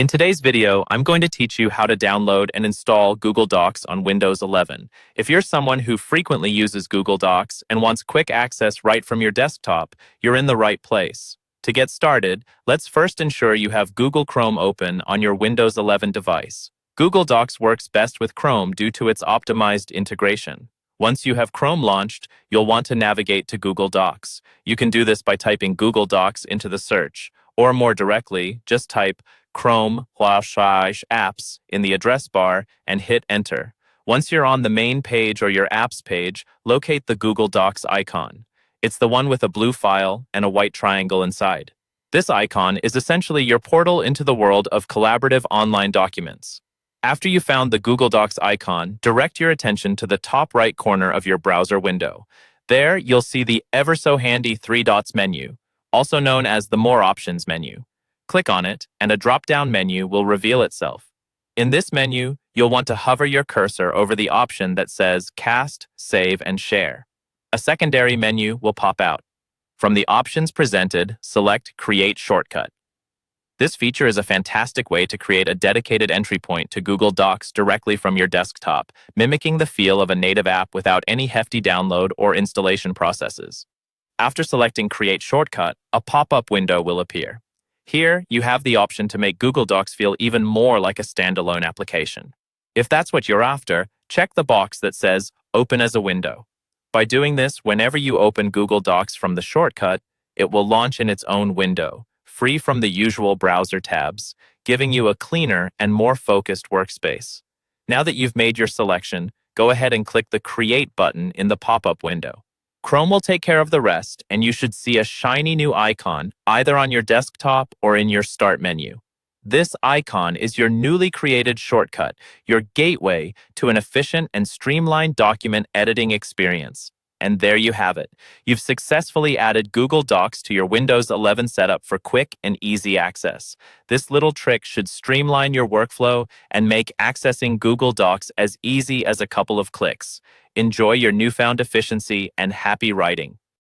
In today's video, I'm going to teach you how to download and install Google Docs on Windows 11. If you're someone who frequently uses Google Docs and wants quick access right from your desktop, you're in the right place. To get started, let's first ensure you have Google Chrome open on your Windows 11 device. Google Docs works best with Chrome due to its optimized integration. Once you have Chrome launched, you'll want to navigate to Google Docs. You can do this by typing Google Docs into the search, or more directly, just type Chrome/apps in the address bar and hit enter. Once you're on the main page or your apps page, locate the Google Docs icon. It's the one with a blue file and a white triangle inside. This icon is essentially your portal into the world of collaborative online documents. After you found the Google Docs icon, direct your attention to the top right corner of your browser window. There, you'll see the ever-so-handy three dots menu, also known as the More Options menu. Click on it, and a drop-down menu will reveal itself. In this menu, you'll want to hover your cursor over the option that says Cast, Save, and Share. A secondary menu will pop out. From the options presented, select Create Shortcut. This feature is a fantastic way to create a dedicated entry point to Google Docs directly from your desktop, mimicking the feel of a native app without any hefty download or installation processes. After selecting Create Shortcut, a pop-up window will appear. Here, you have the option to make Google Docs feel even more like a standalone application. If that's what you're after, check the box that says Open as a window. By doing this, whenever you open Google Docs from the shortcut, it will launch in its own window, free from the usual browser tabs, giving you a cleaner and more focused workspace. Now that you've made your selection, go ahead and click the Create button in the pop-up window. Chrome will take care of the rest, and you should see a shiny new icon either on your desktop or in your Start menu. This icon is your newly created shortcut, your gateway to an efficient and streamlined document editing experience. And there you have it. You've successfully added Google Docs to your Windows 11 setup for quick and easy access. This little trick should streamline your workflow and make accessing Google Docs as easy as a couple of clicks. Enjoy your newfound efficiency and happy writing.